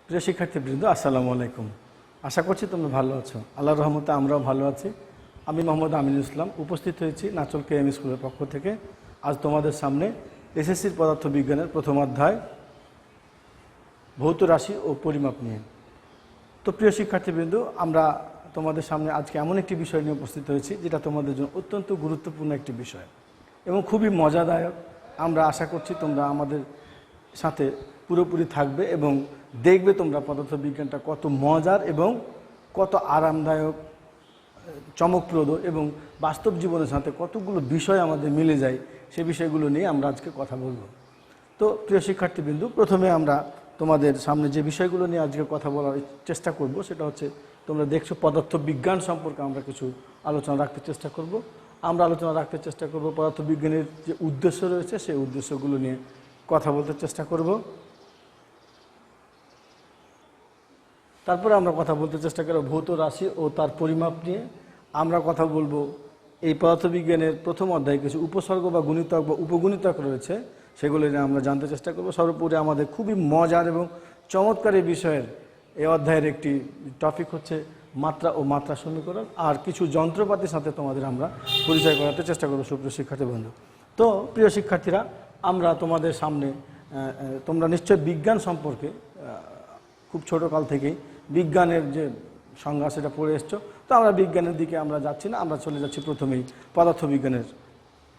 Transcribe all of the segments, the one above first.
প্রিয় শিক্ষার্থীবৃন্দ, আসসালামু আলাইকুম। আশা করছি তোমরা ভালো আছো। আল্লাহর রহমতে আমরাও ভালো আছি। আমি মোহাম্মদ আমিনুল ইসলাম উপস্থিত হয়েছি নাচল কেএম স্কুলের পক্ষ থেকে। আজ তোমাদের সামনে এসএসসির পদার্থবিজ্ঞানের প্রথম অধ্যায় ভৌত রাশি ও পরিমাপ নিয়ে। তো প্রিয় শিক্ষার্থীবৃন্দ, আমরা তোমাদের সামনে আজকে এমন একটি বিষয় নিয়ে উপস্থিত হয়েছি যেটা তোমাদের জন্য অত্যন্ত গুরুত্বপূর্ণ একটি বিষয় এবং খুবই মজাদায়ক। আমরা আশা করছি তোমরা আমাদের সাথে পুরোপুরি থাকবে এবং দেখবে তোমরা পদার্থবিজ্ঞানটা কত মজার এবং কত আরামদায়ক, চমকপ্রদ এবং বাস্তব জীবনের সাথে কতগুলো বিষয় আমাদের মিলে যায়, সে বিষয়গুলো নিয়ে আমরা আজকে কথা বলবো। তো প্রিয় শিক্ষার্থীবৃন্দ, প্রথমে আমরা তোমাদের সামনে যে বিষয়গুলো নিয়ে আজকে কথা বলার চেষ্টা করব সেটা হচ্ছে, তোমরা দেখছো পদার্থবিজ্ঞান সম্পর্কে আমরা কিছু আলোচনা রাখতে চেষ্টা করব। আমরা আলোচনা রাখতে চেষ্টা করব পদার্থবিজ্ঞানের যে উদ্দেশ্য রয়েছে সেই উদ্দেশ্যগুলো নিয়ে কথা বলতে চেষ্টা করব। তারপরে আমরা কথা বলতে চেষ্টা করব ভৌত রাশি ও তার পরিমাপ নিয়ে। আমরা কথা বলবো এই পদার্থবিজ্ঞানের প্রথম অধ্যায়ে কিছু উপসর্গ বা গুণিতক বা উপগুণিতক রয়েছে, সেগুলো নিয়ে আমরা জানতে চেষ্টা করব। সর্বোপরি আমাদের খুবই মজার এবং চমৎকার এই বিষয়ের এই অধ্যায়ের একটি টপিক হচ্ছে মাত্রা ও মাত্রা সমীকরণ, আর কিছু যন্ত্রপাতির সাথে তোমাদের আমরা পরিচয় করাতে চেষ্টা করবো সুপ্রিয় শিক্ষার্থী বন্ধু। তো প্রিয় শিক্ষার্থীরা, আমরা তোমাদের সামনে, তোমরা নিশ্চয় বিজ্ঞান সম্পর্কে খুব ছোটোকাল থেকেই বিজ্ঞানের যে সংজ্ঞা সেটা পড়ে এসছো। তো আমরা বিজ্ঞানের দিকে আমরা যাচ্ছি না, আমরা চলে যাচ্ছি প্রথমেই পদার্থবিজ্ঞানের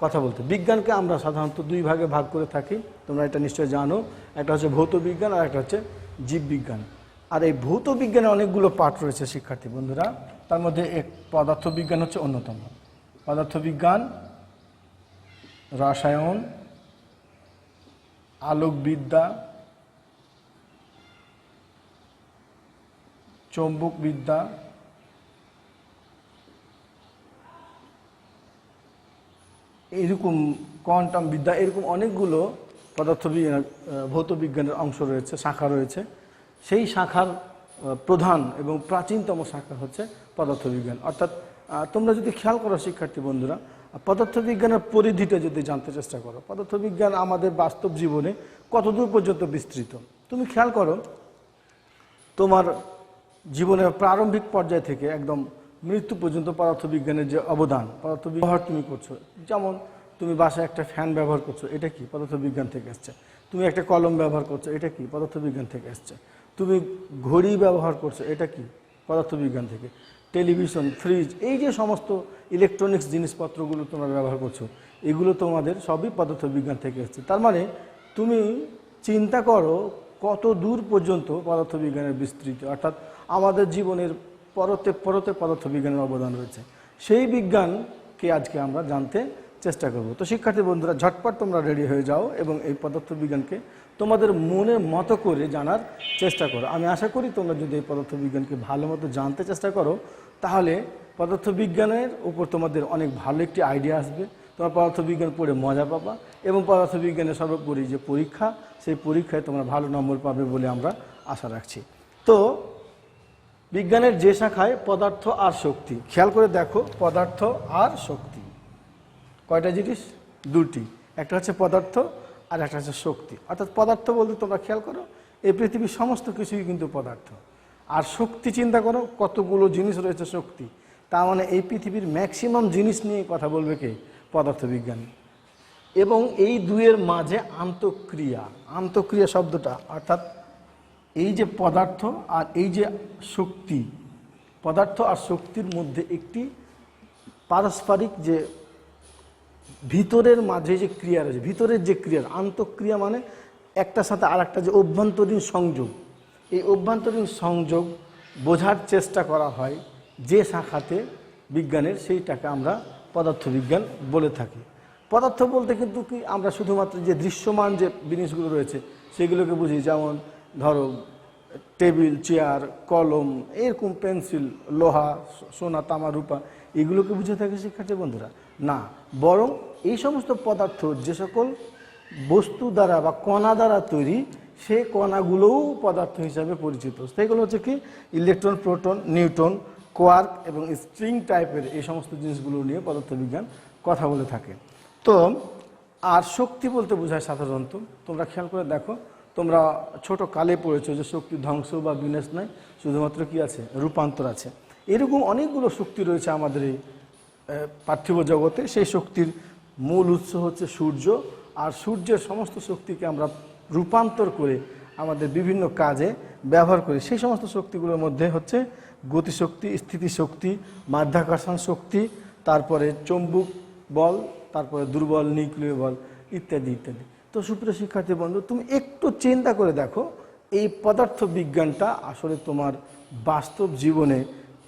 কথা বলতে। বিজ্ঞানকে আমরা সাধারণত দুই ভাগে ভাগ করে থাকি, তোমরা এটা নিশ্চয় জানো। একটা হচ্ছে ভৌত বিজ্ঞান আর একটা হচ্ছে জীববিজ্ঞান। আর এই ভৌত বিজ্ঞানে অনেকগুলো পার্ট রয়েছে শিক্ষার্থী বন্ধুরা, তার মধ্যে এক পদার্থবিজ্ঞান হচ্ছে অন্যতম। পদার্থবিজ্ঞান, রসায়ন, আলোকবিদ্যা, চৌম্বকবিদ্যা, এরকম কোয়ান্টাম বিদ্যা, এরকম অনেকগুলো পদার্থবিজ্ঞান ভৌত বিজ্ঞানের অংশ রয়েছে, শাখা রয়েছে। সেই শাখার প্রধান এবং প্রাচীনতম শাখা হচ্ছে পদার্থবিজ্ঞান। অর্থাৎ তোমরা যদি খেয়াল করো শিক্ষার্থী বন্ধুরা, পদার্থবিজ্ঞানের পরিধিটা যদি জানতে চেষ্টা করো, পদার্থবিজ্ঞান আমাদের বাস্তব জীবনে কতদূর পর্যন্ত বিস্তৃত তুমি খেয়াল করো। তোমার জীবনের প্রারম্ভিক পর্যায় থেকে একদম মৃত্যু পর্যন্ত পদার্থবিজ্ঞানের যে অবদান, পদার্থ ব্যবহার তুমি করছো, যেমন তুমি বাসায় একটা ফ্যান ব্যবহার করছো, এটা কি পদার্থবিজ্ঞান থেকে আসছে। তুমি একটা কলম ব্যবহার করছো, এটা কি পদার্থবিজ্ঞান থেকে আসছে। তুমি ঘড়ি ব্যবহার করছো, এটা কি পদার্থবিজ্ঞান থেকে। টেলিভিশন, ফ্রিজ, এই যে সমস্ত ইলেকট্রনিক্স জিনিসপত্রগুলো তোমরা ব্যবহার করছো, এগুলো তোমাদের সবই পদার্থবিজ্ঞান থেকে আসছে। তার মানে তুমি চিন্তা করো কত দূর পর্যন্ত পদার্থবিজ্ঞানের বিস্তৃতি, অর্থাৎ আমাদের জীবনের পরতে পরতে পদার্থবিজ্ঞানের অবদান রয়েছে। সেই বিজ্ঞানকে আজকে আমরা জানতে চেষ্টা করব। তো শিক্ষার্থী বন্ধুরা, ঝটপট তোমরা রেডি হয়ে যাও এবং এই পদার্থবিজ্ঞানকে তোমাদের মনের মতো করে জানার চেষ্টা করো। আমি আশা করি তোমরা যদি এই পদার্থবিজ্ঞানকে ভালো মতো জানতে চেষ্টা করো, তাহলে পদার্থবিজ্ঞানের উপর তোমাদের অনেক ভালো একটি আইডিয়া আসবে। তোমরা পদার্থবিজ্ঞান পড়ে মজা পাবা এবং পদার্থবিজ্ঞানের সর্বোপরি যে পরীক্ষা, সেই পরীক্ষায় তোমরা ভালো নম্বর পাবে বলে আমরা আশা রাখছি। তো বিজ্ঞানের যে শাখায় পদার্থ আর শক্তি, খেয়াল করে দেখো, পদার্থ আর শক্তি কয়টা জিনিস? দুটি। একটা হচ্ছে পদার্থ আর একটা হচ্ছে শক্তি। অর্থাৎ পদার্থ বলতে তোমরা খেয়াল করো, এই পৃথিবীর সমস্ত কিছুই কিন্তু পদার্থ। আর শক্তি চিন্তা করো, কতগুলো জিনিস রয়েছে শক্তি। তার মানে এই পৃথিবীর ম্যাক্সিমাম জিনিস নিয়ে কথা বলবে কে? পদার্থবিজ্ঞান। এবং এই দুয়ের মাঝে আন্তঃক্রিয়া, আন্তঃক্রিয়া শব্দটা, অর্থাৎ এই যে পদার্থ আর এই যে শক্তি, পদার্থ আর শক্তির মধ্যে একটি পারস্পরিক যে ভিতরের মাঝে যে ক্রিয়া রয়েছে, ভিতরের যে ক্রিয়া, আন্তঃক্রিয়া মানে একটার সাথে আর একটা যে অভ্যন্তরীণ সংযোগ, এই অভ্যন্তরীণ সংযোগ বোঝার চেষ্টা করা হয় যে শাখাতে বিজ্ঞানের, সেইটাকে আমরা পদার্থবিজ্ঞান বলে থাকি। পদার্থ বলতে কিন্তু কি আমরা শুধুমাত্র যে দৃশ্যমান যে জিনিসগুলো রয়েছে সেগুলোকে বুঝি, যেমন ধরো টেবিল, চেয়ার, কলম, এরকম পেন্সিল, লোহা, সোনা, তামা, রূপা, এগুলোকে বুঝে থাকে শিক্ষার্থী বন্ধুরা? না, বরং এই সমস্ত পদার্থ যে সকল বস্তু দ্বারা বা কণা দ্বারা তৈরি, সেই কণাগুলোও পদার্থ হিসাবে পরিচিত। সেগুলো হচ্ছে কি? ইলেকট্রন, প্রোটন, নিউট্রন, কোয়ার্ক এবং স্ট্রিং টাইপের এই সমস্ত জিনিসগুলো নিয়ে পদার্থবিজ্ঞান কথা বলে থাকে। তো আর শক্তি বলতে বোঝায় সাধারণত, তোমরা খেয়াল করে দেখো, তোমরা ছোট কালে পড়েছো যে শক্তি ধ্বংস বা বিনাশ নয়, শুধুমাত্র কি আছে, রূপান্তর আছে। এরকম অনেকগুলো শক্তি রয়েছে আমাদের এই পার্থিব জগতে। সেই শক্তির মূল উৎস হচ্ছে সূর্য, আর সূর্যের সমস্ত শক্তিকে আমরা রূপান্তর করে আমাদের বিভিন্ন কাজে ব্যবহার করি। সেই সমস্ত শক্তিগুলোর মধ্যে হচ্ছে গতিশক্তি, স্থিতিশক্তি, মাধ্যাকর্ষণ শক্তি, তারপরে চৌম্বক বল, তারপরে দুর্বল নিউক্লিয় বল ইত্যাদি ইত্যাদি। তো সুপ্রিয় শিক্ষার্থী বন্ধু, তুমি একটু চিন্তা করে দেখো এই পদার্থ বিজ্ঞানটা আসলে তোমার বাস্তব জীবনে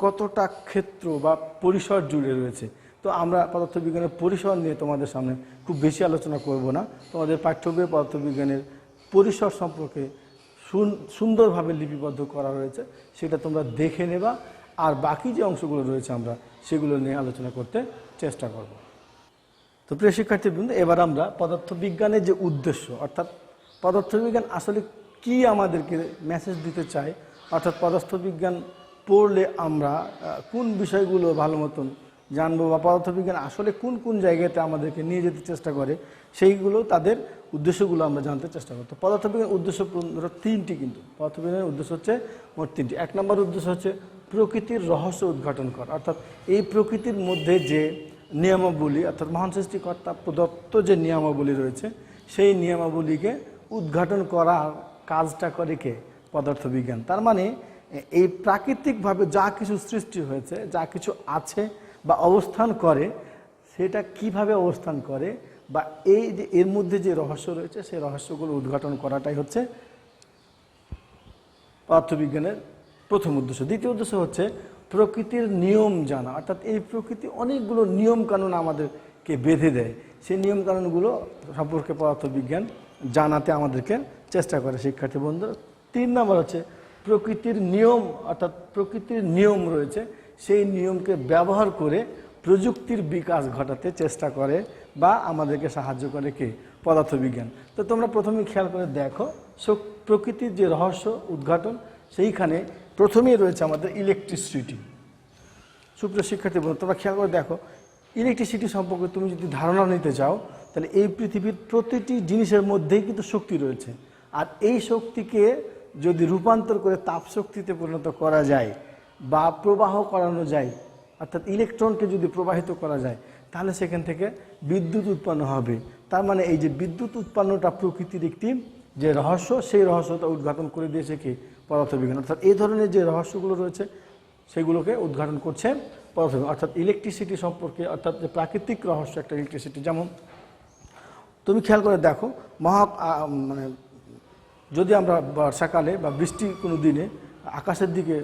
কতটা ক্ষেত্র বা পরিসর জুড়ে রয়েছে। তো আমরা পদার্থবিজ্ঞানের পরিসর নিয়ে তোমাদের সামনে খুব বেশি আলোচনা করব না। তোমাদের পাঠ্যবইয়ে পদার্থবিজ্ঞানের পরিসর সম্পর্কে সুন্দরভাবে লিপিবদ্ধ করা রয়েছে, সেটা তোমরা দেখে নেবা। আর বাকি যে অংশগুলো রয়েছে আমরা সেগুলো নিয়ে আলোচনা করতে চেষ্টা করব। তো প্রিয় শিক্ষার্থীবৃন্দ, এবার আমরা পদার্থবিজ্ঞানের যে উদ্দেশ্য, অর্থাৎ পদার্থবিজ্ঞান আসলে কি আমাদেরকে মেসেজ দিতে চায়, অর্থাৎ পদার্থবিজ্ঞান পড়লে আমরা কোন বিষয়গুলো ভালো মতন জানবো, বা পদার্থবিজ্ঞান আসলে কোন কোন জায়গাতে আমাদেরকে নিয়ে যেতে চেষ্টা করে, সেইগুলো তাদের উদ্দেশ্যগুলো আমরা জানতে চেষ্টা করতে। পদার্থবিজ্ঞানের উদ্দেশ্য তিনটি, কিন্তু পদার্থবিজ্ঞানের উদ্দেশ্য হচ্ছে মোট তিনটি। এক নম্বর উদ্দেশ্য হচ্ছে প্রকৃতির রহস্য উদ্ঘাটন করা, অর্থাৎ এই প্রকৃতির মধ্যে যে নিয়মাবলী, অর্থাৎ মহান সৃষ্টিকর্তা প্রদত্ত যে নিয়মাবলী রয়েছে সেই নিয়মাবলীকে উদ্ঘাটন করার কাজটা করে কে? পদার্থবিজ্ঞান। তার মানে এই প্রাকৃতিকভাবে যা কিছু সৃষ্টি হয়েছে, যা কিছু আছে বা অবস্থান করে, সেটা কিভাবে অবস্থান করে, বা এই যে এর মধ্যে যে রহস্য রয়েছে সেই রহস্যগুলো উদ্ঘাটন করাটাই হচ্ছে পদার্থবিজ্ঞানের প্রথম উদ্দেশ্য। দ্বিতীয় উদ্দেশ্য হচ্ছে প্রকৃতির নিয়ম জানা, অর্থাৎ এই প্রকৃতি অনেকগুলো নিয়ম কানুন আমাদেরকে বেঁধে দেয়, সেই নিয়ম কানুনগুলো সম্পর্কে পদার্থবিজ্ঞান জানাতে আমাদেরকে চেষ্টা করে শিক্ষার্থী বন্ধু। 3 নম্বর হচ্ছে প্রকৃতির নিয়ম, অর্থাৎ প্রকৃতির নিয়ম রয়েছে সেই নিয়মকে ব্যবহার করে প্রযুক্তির বিকাশ ঘটাতে চেষ্টা করে বা আমাদেরকে সাহায্য করে কে? পদার্থবিজ্ঞান। তো তোমরা প্রথমে খেয়াল করে দেখো প্রকৃতির যে রহস্য উদ্ঘাটন, সেইখানে প্রথমেই রয়েছে আমাদের ইলেকট্রিসিটি। সুপ্রিয় শিক্ষার্থী বন্ধু, তোমরা খেয়াল করে দেখো ইলেকট্রিসিটি সম্পর্কে তুমি যদি ধারণা নিতে চাও, তাহলে এই পৃথিবীর প্রতিটি জিনিসের মধ্যেই কিন্তু শক্তি রয়েছে, আর এই শক্তিকে যদি রূপান্তর করে তাপশক্তিতে পরিণত করা যায় বা প্রবাহ করানো যায়, অর্থাৎ ইলেকট্রনকে যদি প্রবাহিত করা যায়, তাহলে সেখান থেকে বিদ্যুৎ উৎপন্ন হবে। তার মানে এই যে বিদ্যুৎ উৎপন্নটা প্রকৃতির একটি যে রহস্য, সেই রহস্যটা উদ্ঘাটন করে দিয়েছে কি? পদার্থবিজ্ঞান। অর্থাৎ এই ধরনের যে রহস্যগুলো রয়েছে সেগুলোকে উদ্ঘাটন করছে পদার্থবিজ্ঞান। অর্থাৎ ইলেকট্রিসিটি সম্পর্কে, অর্থাৎ যে প্রাকৃতিক রহস্য একটা ইলেকট্রিসিটি, যেমন তুমি খেয়াল করে দেখো মানে যদি আমরা বর্ষাকালে বা বৃষ্টি কোনো দিনে আকাশের দিকে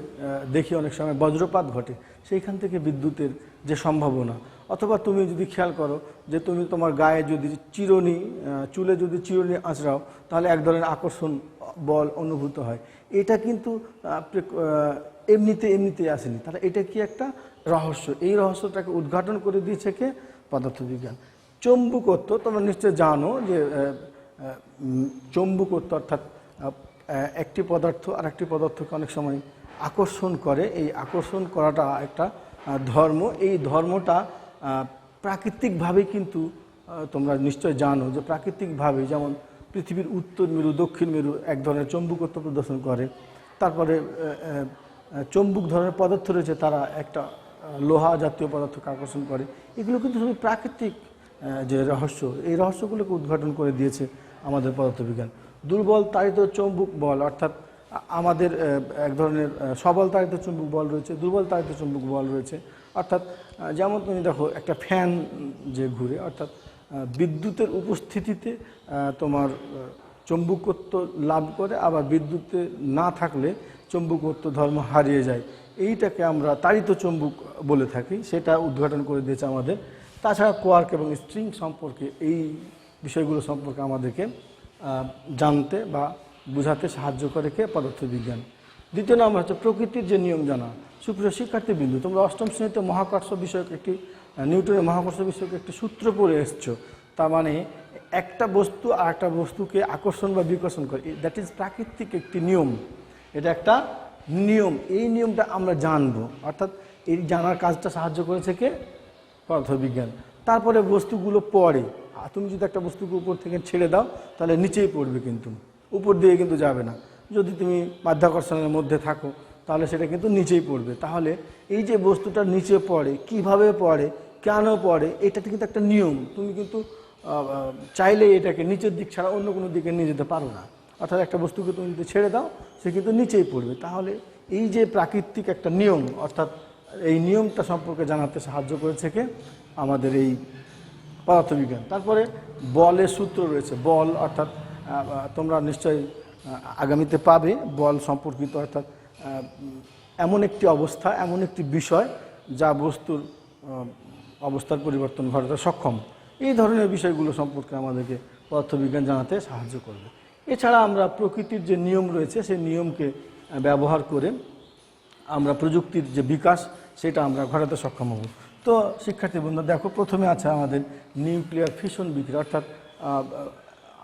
দেখি, অনেক সময় বজ্রপাত ঘটে, সেইখান থেকে বিদ্যুতের যে সম্ভাবনা। অথবা তুমি যদি খেয়াল করো যে তুমি তোমার গায়ে যদি চুলে যদি চিরুনি আঁচড়াও, তাহলে এক ধরনের আকর্ষণ বল অনুভূত হয়। এটা কিন্তু এমনিতে আসেনি, তাহলে এটা কি একটা রহস্য। এই রহস্যটাকে উদ্ঘাটন করে দিয়েছে কে? পদার্থবিজ্ঞান। চৌম্বকত্ব, তোমরা নিশ্চয় জানো যে চৌম্বকত্ব অর্থাৎ একটি পদার্থ আর একটি পদার্থকে অনেক সময় আকর্ষণ করে। এই আকর্ষণ করাটা একটা ধর্ম। এই ধর্মটা প্রাকৃতিকভাবে কিন্তু তোমরা নিশ্চয় জানো যে প্রাকৃতিকভাবে, যেমন পৃথিবীর উত্তর মেরু দক্ষিণ মেরু এক ধরনের চৌম্বকত্ব প্রদর্শন করে। তারপরে চৌম্বক ধরনের পদার্থ রয়েছে, তারা একটা লোহা জাতীয় পদার্থকে আকর্ষণ করে। এগুলো কিন্তু সবই প্রাকৃতিক যে রহস্য, এই রহস্যগুলোকে উদ্ঘাটন করে দিয়েছে আমাদের পদার্থবিজ্ঞান। দুর্বল তাড়িত চৌম্বক বল, অর্থাৎ আমাদের এক ধরনের সবল তাড়িত চৌম্বক বল রয়েছে, দুর্বল তাড়িত চৌম্বক বল রয়েছে। অর্থাৎ যেমন তুমি দেখো একটা ফ্যান যে ঘুরে, অর্থাৎ বিদ্যুতের উপস্থিতিতে তোমার চৌম্বকত্ব লাভ করে, আবার বিদ্যুতে না থাকলে চৌম্বকত্ব ধর্ম হারিয়ে যায়। এইটাকে আমরা তাড়িত চৌম্বক বলে থাকি, সেটা উদ্ঘাটন করে দিয়েছে আমাদের। তাছাড়া কোয়ার্ক এবং স্ট্রিং সম্পর্কে, এই বিষয়গুলো সম্পর্কে আমাদেরকে জানতে বা বোঝাতে সাহায্য করে কে? পদার্থবিজ্ঞান। দ্বিতীয় নম্বর হচ্ছে প্রকৃতির যে নিয়ম জানা। সুপ্রিয় শিক্ষার্থীবৃন্দু, তোমরা অষ্টম শ্রেণীতে মহাকর্ষ বিষয়ক নিউটনের মহাকর্ষ বিষয়ক একটি সূত্র পড়ে এসছো। তার মানে একটা বস্তু আর একটা বস্তুকে আকর্ষণ বা বিকর্ষণ করে, দ্যাট ইজ প্রাকৃতিক একটি নিয়ম। এটা একটা নিয়ম, এই নিয়মটা আমরা জানবো, অর্থাৎ এই জানার কাজটা সাহায্য করেছে কে? পদার্থবিজ্ঞান। তারপরে বস্তুগুলো পড়ে, আর তুমি যদি একটা বস্তুকে উপর থেকে ছেড়ে দাও তাহলে নিচেই পড়বে, কিন্তু উপর দিয়ে কিন্তু যাবে না। যদি তুমি মাধ্যাকর্ষণের মধ্যে থাকো তাহলে সেটা কিন্তু নিচেই পড়বে। তাহলে এই যে বস্তুটা নিচে পড়ে, কিভাবে পড়ে, কেন পড়ে, এটা কিন্তু একটা নিয়ম। তুমি কিন্তু চাইলে এটাকে নিচের দিক ছাড়া অন্য কোনো দিকে নিয়ে যেতে পারো না। অর্থাৎ একটা বস্তুকে তুমি যদি ছেড়ে দাও সে কিন্তু নিচেই পড়বে। তাহলে এই যে প্রাকৃতিক একটা নিয়ম, অর্থাৎ এই নিয়মটা সম্পর্কে জানাতে সাহায্য করেছে কে? আমাদের এই পদার্থবিজ্ঞান। তারপরে বলের সূত্র রয়েছে। বল অর্থাৎ তোমরা নিশ্চয়ই আগামীতে পাবে বল সম্পর্কিত, অর্থাৎ এমন একটি অবস্থা, এমন একটি বিষয় যা বস্তুর অবস্থার পরিবর্তন ঘটাতে সক্ষম। এই ধরনের বিষয়গুলো সম্পর্কে আমাদেরকে পদার্থবিজ্ঞান জানাতে সাহায্য করবে। এছাড়া আমরা প্রকৃতির যে নিয়ম রয়েছে সেই নিয়মকে ব্যবহার করে আমরা প্রযুক্তির যে বিকাশ সেটা আমরা ঘটাতে সক্ষম হব। তো শিক্ষার্থী বন্ধু দেখো, প্রথমে আছে আমাদের নিউক্লিয়ার ফিশন বিক্রিয়া, অর্থাৎ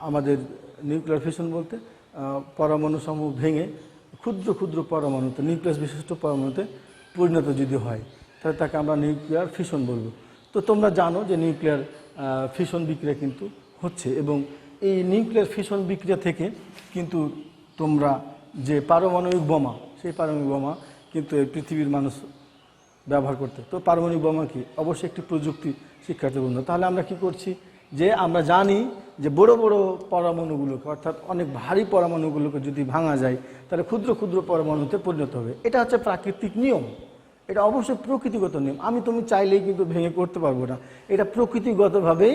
আমাদের নিউক্লিয়ার ফিশন বলতে পরমাণু সমূহ ভেঙে ক্ষুদ্র ক্ষুদ্র পরমাণুতে, নিউক্লিয়াস বিশিষ্ট পরমাণুতে পরিণত যদি হয় তাহলে তাকে আমরা নিউক্লিয়ার ফিশন বলবো। তো তোমরা জানো যে নিউক্লিয়ার ফিশন বিক্রিয়া কিন্তু হচ্ছে, এবং এই নিউক্লিয়ার ফিশন বিক্রিয়া থেকে কিন্তু তোমরা যে পারমাণবিক বোমা, সেই পারমাণবিক বোমা কিন্তু এই পৃথিবীর মানুষ ব্যবহার করতে। তো পারমাণবিক বোমা কি? অবশ্যই একটি প্রযুক্তি শিক্ষার্থী বন্ধু। তাহলে আমরা কি করছি যে আমরা জানি যে বড় বড় পরমাণুগুলোকে, অর্থাৎ অনেক ভারী পরমাণুগুলোকে যদি ভাঙা যায় তাহলে ক্ষুদ্র ক্ষুদ্র পরমাণুতে পরিণত হবে। এটা হচ্ছে প্রাকৃতিক নিয়ম, এটা অবশ্যই প্রকৃতিগত নিয়ম। তুমি চাইলেই কিন্তু ভেঙে করতে পারবো না, এটা প্রকৃতিগতভাবেই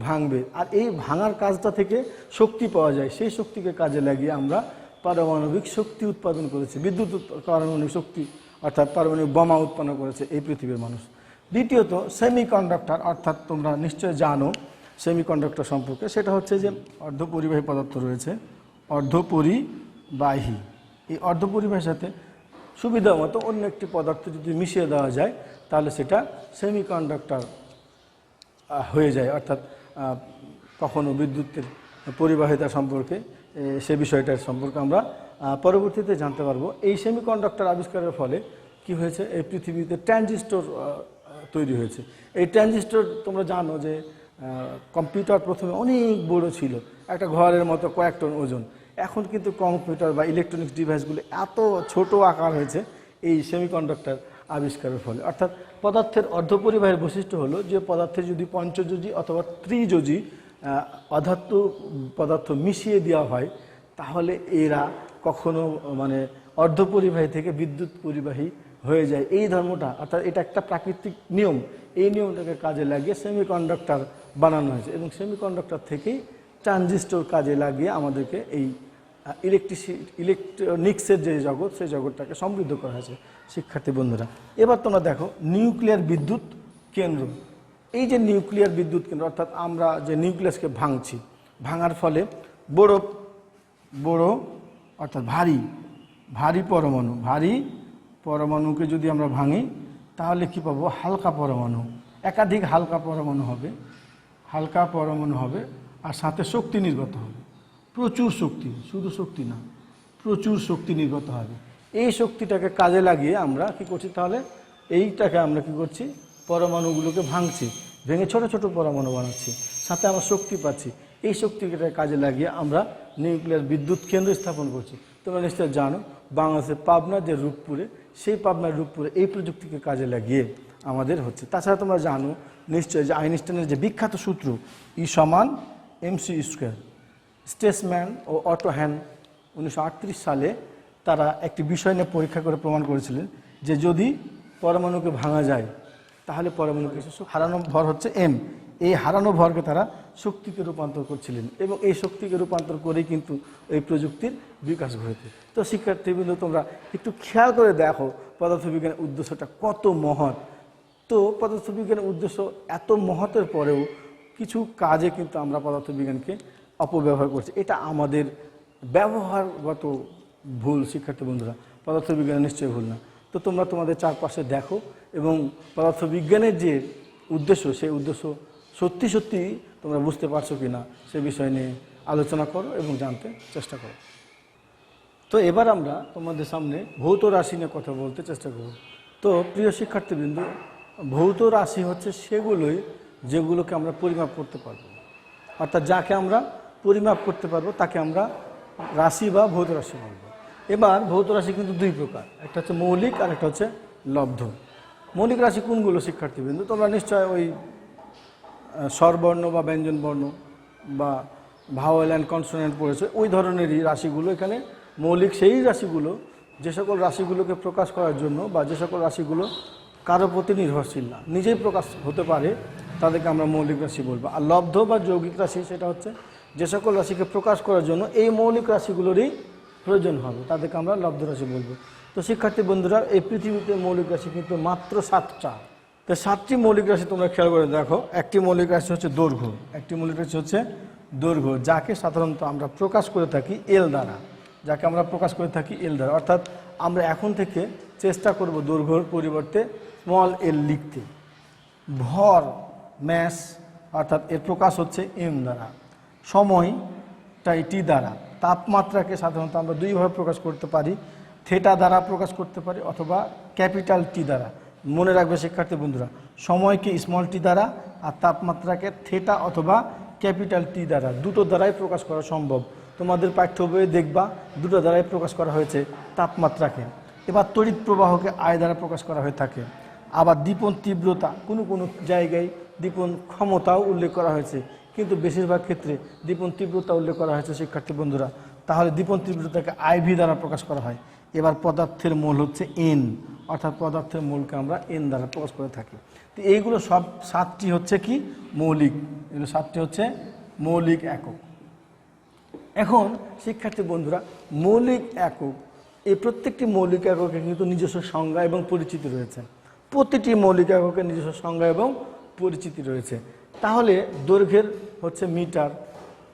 ভাঙবে। আর এই ভাঙার কাজটা থেকে শক্তি পাওয়া যায়, সেই শক্তিকে কাজে লাগিয়ে আমরা পারমাণবিক শক্তি উৎপাদন করেছি, বিদ্যুৎ পারমাণবিক শক্তি অর্থাৎ পারমাণবিক বোমা উৎপন্ন করেছে এই পৃথিবীর মানুষ। দ্বিতীয়ত সেমিকন্ডাক্টর, অর্থাৎ তোমরা নিশ্চয় জানো সেমিকন্ডাক্টর সম্পর্কে। সেটা হচ্ছে যে অর্ধপরিবাহী পদার্থ রয়েছে, অর্ধপরিবাহী। এই অর্ধপরিবাহীর সাথে সুবিধা মতো অন্য একটি পদার্থ যদি মিশিয়ে দেওয়া যায় তাহলে সেটা সেমিকন্ডাক্টর হয়ে যায়। অর্থাৎ কখনো বিদ্যুতের পরিবাহিতা সম্পর্কে সে বিষয়টার সম্পর্কে আমরা পরবর্তীতে জানতে পারবো। এই সেমিকন্ডাক্টর আবিষ্কারের ফলে কি হয়েছে, এই পৃথিবীতে ট্রানজিস্টর তৈরি হয়েছে। এই ট্রানজিস্টর তোমরা জানো যে কম্পিউটার প্রথমে অনেক বড় ছিল, একটা ঘরের মতো কয়েক টন ওজন। এখন কিন্তু কম্পিউটার বা ইলেকট্রনিক্স ডিভাইসগুলো এত ছোট আকার হয়েছে এই সেমিকন্ডাক্টর আবিষ্কারের ফলে। অর্থাৎ পদার্থের অর্ধপরিবাহীর বৈশিষ্ট্য হলো যে পদার্থে যদি পঞ্চযোজী অথবা ত্রিযোজী অধাতু পদার্থ মিশিয়ে দেওয়া হয় তাহলে এরা কখনো অর্ধপরিবাহী থেকে বিদ্যুৎ পরিবাহী হয়ে যায়। এই ধর্মটা, অর্থাৎ এটা একটা প্রাকৃতিক নিয়ম, এই নিয়মটাকে কাজে লাগিয়ে সেমিকন্ডাক্টর বানানো হয়েছে, এবং সেমিকন্ডাক্টর থেকেই ট্রানজিস্টর কাজে লাগিয়ে আমাদেরকে এই ইলেকট্রনিক্সের যে জগৎ, সেই জগৎটাকে সমৃদ্ধ করা হয়েছে। শিক্ষার্থী বন্ধুরা, এবার তোমরা দেখো নিউক্লিয়ার বিদ্যুৎ কেন্দ্র। এই যে নিউক্লিয়ার বিদ্যুৎ কেন্দ্র, অর্থাৎ আমরা যে নিউক্লিয়াসকে ভাঙছি, ভাঙার ফলে বড় বড় অর্থাৎ ভারী পরমাণুকে যদি আমরা ভাঙি তাহলে কি পাবো? হালকা পরমাণু, একাধিক হালকা পরমাণু হবে, আর সাথে শক্তি নির্গত হবে, প্রচুর শক্তি, শুধু শক্তি না, প্রচুর শক্তি নির্গত হবে। এই শক্তিটাকে কাজে লাগিয়ে আমরা কি করছি? তাহলে এইটাকে আমরা কি করছি? পরমাণুগুলোকে ভাঙছি, ভেঙে ছোট ছোট পরমাণু বানাচ্ছি, সাথে আমরা শক্তি পাচ্ছি। এই শক্তিকে কাজে লাগিয়ে আমরা নিউক্লিয়ার বিদ্যুৎ কেন্দ্র স্থাপন করছি। তোমরা নিশ্চয় জানো বাংলাদেশের পাবনা যে রূপপুরে, সেই পাবনার রূপপুরে এই প্রযুক্তিকে কাজে লাগিয়ে আমাদের হচ্ছে। তাছাড়া তোমরা জানো নিশ্চয় যে আইনস্টাইনের যে বিখ্যাত সূত্র E=mc², স্টেসম্যান ও অটো হ্যান 1938 সালে তারা একটি বিষয় নিয়ে পরীক্ষা করে প্রমাণ করেছিলেন যে যদি পরমাণুকে ভাঙা যায় তাহলে পরমাণুকে হারানো ভর হচ্ছে m, এই হারানো ভরকে তারা শক্তিতে রূপান্তর করছিলেন, এবং এই শক্তিকে রূপান্তর করেই কিন্তু এই প্রযুক্তির বিকাশ ঘটেছে। তো শিক্ষার্থীবৃন্দ, তোমরা একটু খেয়াল করে দেখো পদার্থবিজ্ঞানের উদ্দেশ্যটা কত মহৎ। তো পদার্থবিজ্ঞানের উদ্দেশ্য এত মহতের পরেও কিছু কাজে কিন্তু আমরা পদার্থবিজ্ঞানকে অপব্যবহার করছি। এটা আমাদের ব্যবহারগত ভুল। শিক্ষার্থী বন্ধুরা, পদার্থবিজ্ঞান নিশ্চয়ই ভুল না। তো তোমরা তোমাদের চারপাশে দেখো এবং পদার্থবিজ্ঞানের যে উদ্দেশ্য, সেই উদ্দেশ্য সত্যি সত্যি তোমরা বুঝতে পারছো কি না সে বিষয় নিয়ে আলোচনা করো এবং জানতে চেষ্টা করো। তো এবার আমরা তোমাদের সামনে ভৌত রাশি নিয়ে কথা বলতে চেষ্টা করব। তো প্রিয় শিক্ষার্থীবৃন্দ, ভৌত রাশি হচ্ছে সেগুলোই যেগুলোকে আমরা পরিমাপ করতে পারবো, অর্থাৎ যাকে আমরা পরিমাপ করতে পারবো তাকে আমরা রাশি বা ভৌত রাশি বলবো। এবার ভৌত রাশি কিন্তু দুই প্রকার, একটা হচ্ছে মৌলিক আর একটা হচ্ছে লব্ধ। মৌলিক রাশি কোনগুলো শিক্ষার্থীবৃন্দ? তোমরা নিশ্চয় ওই স্বরবর্ণ বা ব্যঞ্জন বর্ণ বা ভাওয়েল অ্যান্ড কনসোনেন্ট পড়েছে, ওই ধরনেরই রাশিগুলো এখানে মৌলিক। সেই রাশিগুলো যে সকল রাশিগুলোকে প্রকাশ করার জন্য বা যে সকল রাশিগুলো কারো প্রতি নির্ভরশীল না, নিজেই প্রকাশ হতে পারে, তাদেরকে আমরা মৌলিক রাশি বলবো। আর লব্ধ বা যৌগিক রাশি সেটা হচ্ছে যে সকল রাশিকে প্রকাশ করার জন্য এই মৌলিক রাশিগুলোরই প্রয়োজন হবে, তাদেরকে আমরা লব্ধ রাশি বলবো। তো শিক্ষার্থী বন্ধুরা, এই পৃথিবীতে মৌলিক রাশি কিন্তু মাত্র 7টা। তো 7টি মৌলিক রাশি তোমরা খেয়াল করে দেখো। একটি মৌলিক রাশি হচ্ছে দৈর্ঘ্য, একটি মৌলিক রাশি হচ্ছে দৈর্ঘ্য, যাকে সাধারণত আমরা প্রকাশ করে থাকি এল দ্বারা, যাকে আমরা প্রকাশ করে থাকি এল দ্বারা। অর্থাৎ আমরা এখন থেকে চেষ্টা করব দৈর্ঘ্যর পরিবর্তে স্মল এল লিখতে। ভর ম্যাস অর্থাৎ এর প্রকাশ হচ্ছে এম দ্বারা, সময়টাই টি দ্বারা, তাপমাত্রাকে সাধারণত আমরা দুইভাবে প্রকাশ করতে পারি, থেটা দ্বারা প্রকাশ করতে পারি অথবা ক্যাপিটাল টি দ্বারা। মনে রাখবে শিক্ষার্থী বন্ধুরা, সময়কে স্মল টি দ্বারা আর তাপমাত্রাকে থেটা অথবা ক্যাপিটাল টি দ্বারা, দুটো দ্বারাই প্রকাশ করা সম্ভব। তোমাদের পাঠ্য বইয়ে দেখবা দুটো দ্বারাই প্রকাশ করা হয়েছে তাপমাত্রাকে। এবার তড়িৎ প্রবাহকে আয় দ্বারা প্রকাশ করা হয়ে থাকে। আবার দীপন তীব্রতা, কোনো কোনো জায়গায় দীপন ক্ষমতাও উল্লেখ করা হয়েছে, কিন্তু বেশিরভাগ ক্ষেত্রে দীপন তীব্রতা উল্লেখ করা হয়েছে শিক্ষার্থী বন্ধুরা। তাহলে দীপন তীব্রতাকে আইভি দ্বারা প্রকাশ করা হয়। এবার পদার্থের মোল হচ্ছে এন, অর্থাৎ পদার্থের মোলকে আমরা এন দ্বারা প্রকাশ করে থাকি। তো এইগুলো সব 7টি হচ্ছে কি মৌলিক, এগুলো 7টি হচ্ছে মৌলিক একক। এখন শিক্ষার্থী বন্ধুরা, মৌলিক একক, এই প্রত্যেকটি মৌলিক এককের কিন্তু নিজস্ব সংজ্ঞা এবং পরিচিতি রয়েছে। প্রতিটি মৌলিক এককের নিজস্ব সংজ্ঞা এবং পরিচিতি রয়েছে। তাহলে দৈর্ঘ্যের হচ্ছে মিটার,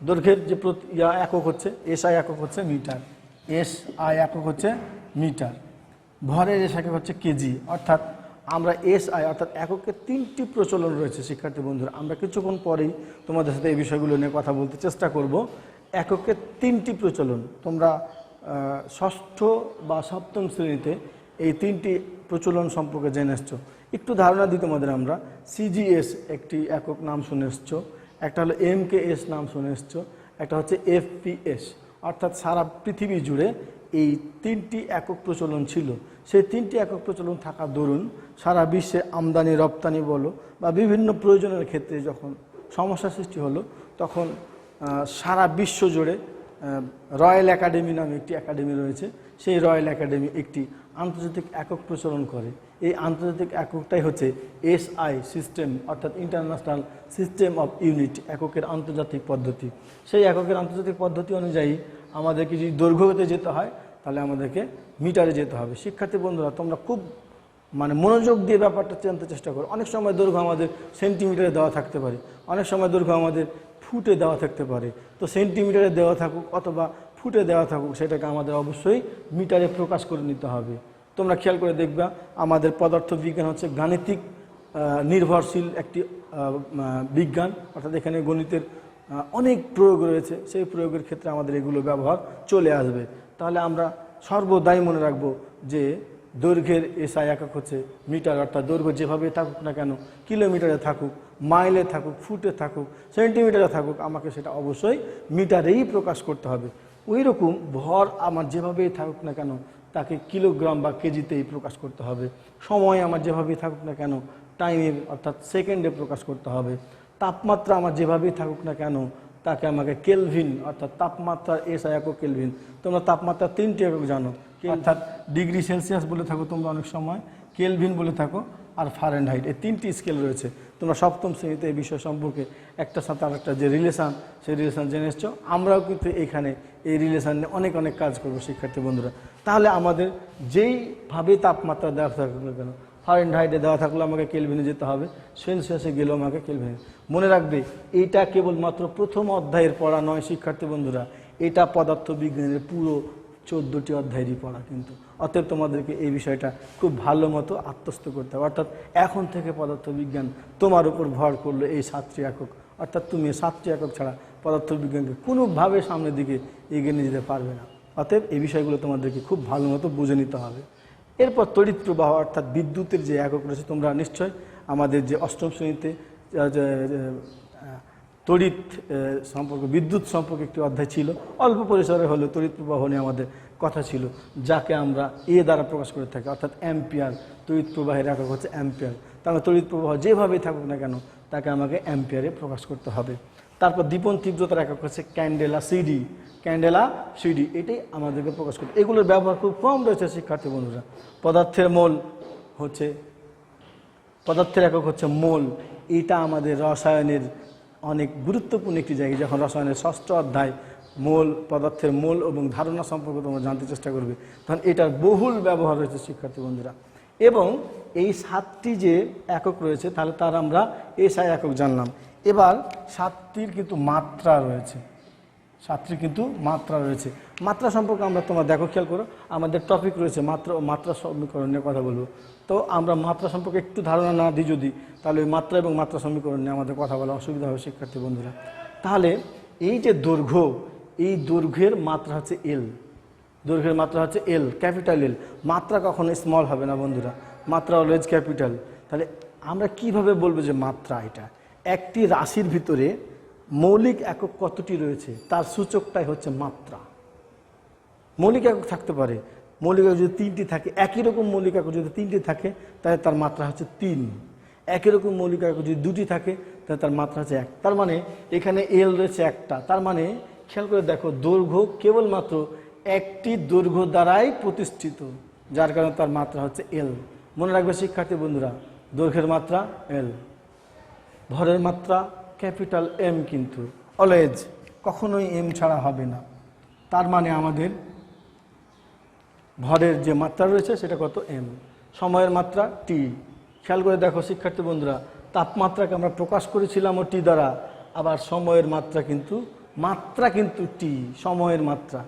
দৈর্ঘ্যের যে একক হচ্ছে এসআই একক হচ্ছে মিটার, এসআই একক হচ্ছে মিটার। ভরের এস একক হচ্ছে কেজি। অর্থাৎ আমরা এসআই অর্থাৎ এককের 3টি প্রচলন রয়েছে শিক্ষার্থী বন্ধুরা। আমরা কিছুক্ষণ পরেই তোমাদের সাথে এই বিষয়গুলো নিয়ে কথা বলতে চেষ্টা করব। এককের 3টি প্রচলন, তোমরা ষষ্ঠ বা সপ্তম শ্রেণীতে এই 3টি প্রচলন সম্পর্কে জেনে এসছো। একটু ধারণা দিই তোমাদের, আমরা সিজিএস একটি একক নাম শুনে এসছো, একটা হলো এমকেএস নাম শুনে এসছো, একটা হচ্ছে এফপিএস। অর্থাৎ সারা পৃথিবী জুড়ে এই 3টি একক প্রচলন ছিল। সেই 3টি একক প্রচলন থাকা দরুন সারা বিশ্বে আমদানি রপ্তানি বলো বা বিভিন্ন প্রয়োজনের ক্ষেত্রে যখন সমস্যা সৃষ্টি হলো, তখন সারা বিশ্ব জুড়ে রয়্যাল একাডেমি নামে একটি একাডেমি রয়েছে। সেই রয়্যাল একাডেমি একটি আন্তর্জাতিক একক প্রচলন করে। এই আন্তর্জাতিক এককটাই হচ্ছে এসআই সিস্টেম, অর্থাৎ ইন্টারন্যাশনাল সিস্টেম অফ ইউনিট, এককের আন্তর্জাতিক পদ্ধতি। সেই এককের আন্তর্জাতিক পদ্ধতি অনুযায়ী আমাদেরকে যদি দৈর্ঘ্যতে যেতে হয় তাহলে আমাদেরকে মিটারে যেতে হবে। শিক্ষার্থী বন্ধুরা, তোমরা খুব মনোযোগ দিয়ে ব্যাপারটা জানতে চেষ্টা করো। অনেক সময় দৈর্ঘ্য আমাদের সেন্টিমিটারে দেওয়া থাকতে পারে, অনেক সময় দৈর্ঘ্য আমাদের ফুটে দেওয়া থাকতে পারে। তো সেন্টিমিটারে দেওয়া থাকুক অথবা ফুটে দেওয়া থাকুক, সেটাকে আমাদের অবশ্যই মিটারে প্রকাশ করে নিতে হবে। তোমরা খেয়াল করে দেখবা, আমাদের পদার্থবিজ্ঞান হচ্ছে গাণিতিক নির্ভরশীল একটি বিজ্ঞান, অর্থাৎ এখানে গণিতের অনেক প্রয়োগ রয়েছে। সেই প্রয়োগের ক্ষেত্রে আমাদের এগুলো ব্যবহার চলে আসবে। তাহলে আমরা সর্বদাই মনে রাখবো যে দৈর্ঘ্যের এসআই একক হচ্ছে মিটার, অর্থাৎ দৈর্ঘ্য যেভাবে থাকুক না কেন, কিলোমিটারে থাকুক, মাইলে থাকুক, ফুটে থাকুক, সেন্টিমিটারে থাকুক, আমাকে সেটা অবশ্যই মিটারেই প্রকাশ করতে হবে। ওই রকম ভর আমার যেভাবেই থাকুক না কেন, তাকে কিলোগ্রাম বা কেজিতেই প্রকাশ করতে হবে। সময় আমার যেভাবেই থাকুক না কেন, টাইমে অর্থাৎ সেকেন্ডে প্রকাশ করতে হবে। তাপমাত্রা আমার যেভাবেই থাকুক না কেন, তাকে আমাকে কেলভিন অর্থাৎ তাপমাত্রার এসআই একক কেলভিন। তোমরা তাপমাত্রার 3টি একক জানো, অর্থাৎ ডিগ্রি সেলসিয়াস বলে থাকো তোমরা অনেক সময়, কেলভিন বলে থাকো, আর ফারেনহাইট। এই 3টি স্কেল রয়েছে। তোমরা সপ্তম শ্রেণীতে এই বিষয় সম্পর্কে একটা সাথে আরেকটা যে রিলেশান, সেই রিলেশান জেনে এসছো। আমরাও কিন্তু এখানে এই রিলেশান নিয়ে অনেক অনেক কাজ করবো শিক্ষার্থী বন্ধুরা। তাহলে আমাদের যেইভাবে তাপমাত্রা দেওয়া থাকুক না কেন, ফারেনহাইটে দেওয়া থাকলে আমাকে কেলভিনে যেতে হবে, সেলসিয়াসে গেলেও আমাকে কেলভিনে। মনে রাখবে, এইটা কেবলমাত্র প্রথম অধ্যায়ের পড়া নয় শিক্ষার্থী বন্ধুরা, এটা পদার্থবিজ্ঞানের পুরো 14টি অধ্যায়েরই পড়া কিন্তু। অতএব তোমাদেরকে এই বিষয়টা খুব ভালো মতো আত্মস্থ করতে হবে। অর্থাৎ এখন থেকে পদার্থবিজ্ঞান তোমার উপর ভর করলো এই 7টি একক, অর্থাৎ তুমি 7টি একক ছাড়া পদার্থবিজ্ঞানকে কোনোভাবে সামনের দিকে এগিয়ে নিয়ে যেতে পারবে না। অতএব এই বিষয়গুলো তোমাদেরকে খুব ভালো মতো বুঝে নিতে হবে। এরপর তড়িৎ প্রবাহ অর্থাৎ বিদ্যুতের যে একক রয়েছে, তোমরা নিশ্চয় আমাদের যে অষ্টম শ্রেণীতে তড়িৎ সম্পর্ক, বিদ্যুৎ সম্পর্কে একটি অধ্যায় ছিল, অল্প পরিসরে হলেও তড়িৎ প্রবাহ নিয়ে আমাদের কথা ছিল, যাকে আমরা দ্বারা প্রকাশ করে থাকি, অর্থাৎ অ্যাম্পিয়ার। তড়িৎ প্রবাহের একক হচ্ছে অ্যাম্পিয়ার। তাহলে তড়িৎ প্রবাহ যেভাবেই থাকুক না কেন তাকে আমাকে অ্যাম্পিয়ারে প্রকাশ করতে হবে। তারপর দীপন তীব্রতার একক হচ্ছে ক্যান্ডেলা সিডি। ক্যান্ডেলা সিডি এটাই আমাদেরকে প্রকাশ করতে। এগুলোর ব্যবহার খুব কম রয়েছে শিক্ষার্থী বন্ধুরা। পদার্থের একক হচ্ছে মোল। এটা আমাদের রসায়নের অনেক গুরুত্বপূর্ণ একটি জায়গা। যখন রসায়নের ষষ্ঠ অধ্যায় মোল, পদার্থের মোল এবং ধারণা সম্পর্কে তোমরা জানতে চেষ্টা করবে, তখন এটার বহুল ব্যবহার রয়েছে শিক্ষার্থী বন্ধুরা। এবং এই 7টি যে একক রয়েছে, তাহলে তার আমরা SI একক জানলাম। এবার 7টির কিন্তু মাত্রা রয়েছে। 7টির কিন্তু মাত্রা রয়েছে। মাত্রা সম্পর্কে আমরা তোমরা দেখো, খেয়াল করো, আমাদের টপিক রয়েছে মাত্রা ও মাত্রা সমীকরণ নিয়ে কথা বলবো। তো আমরা মাত্রা সম্পর্কে একটু ধারণা না দিই যদি, তাহলে ওই মাত্রা এবং মাত্রা সমীকরণ নিয়ে আমাদের কথা বলা অসুবিধা হবে শিক্ষার্থী বন্ধুরা। তাহলে এই যে দৈর্ঘ্য, এই দৈর্ঘ্যের মাত্রা হচ্ছে L। দৈর্ঘ্যের মাত্রা হচ্ছে L, ক্যাপিটাল L। মাত্রা কখনো স্মল হবে না বন্ধুরা, মাত্রা অলওয়েজ ক্যাপিটাল। তাহলে আমরা কিভাবে বলবো যে মাত্রা? এটা একটি রাশির ভিতরে মৌলিক একক কতটি রয়েছে তার সূচকটাই হচ্ছে মাত্রা। মৌলিক একক থাকতে পারে, মৌলিক একক যদি 3টি থাকে, একই রকম মৌলিক একক যদি 3টি থাকে তাহলে তার মাত্রা হচ্ছে 3। একই রকম মৌলিক একক যদি 2টি থাকে তাহলে তার মাত্রা হচ্ছে 1। তার মানে এখানে L রয়েছে 1টা। তার মানে খেয়াল করে দেখো, দৈর্ঘ্য কেবলমাত্র একটি দৈর্ঘ্য দ্বারাই প্রতিষ্ঠিত, যার কারণে তার মাত্রা হচ্ছে L। মনে রাখবে শিক্ষার্থী বন্ধুরা, দৈর্ঘ্যের মাত্রা L, ভরের মাত্রা ক্যাপিটাল M, কিন্তু অলওয়েজ কখনোই M ছাড়া হবে না। তার মানে আমাদের ভরের যে মাত্রা রয়েছে সেটা কত? M। সময়ের মাত্রা T। খেয়াল করে দেখো শিক্ষার্থী বন্ধুরা, তাপমাত্রাকে আমরা প্রকাশ করেছিলাম ও T দ্বারা, আবার সময়ের মাত্রা কিন্তু T, সময়ের মাত্রা।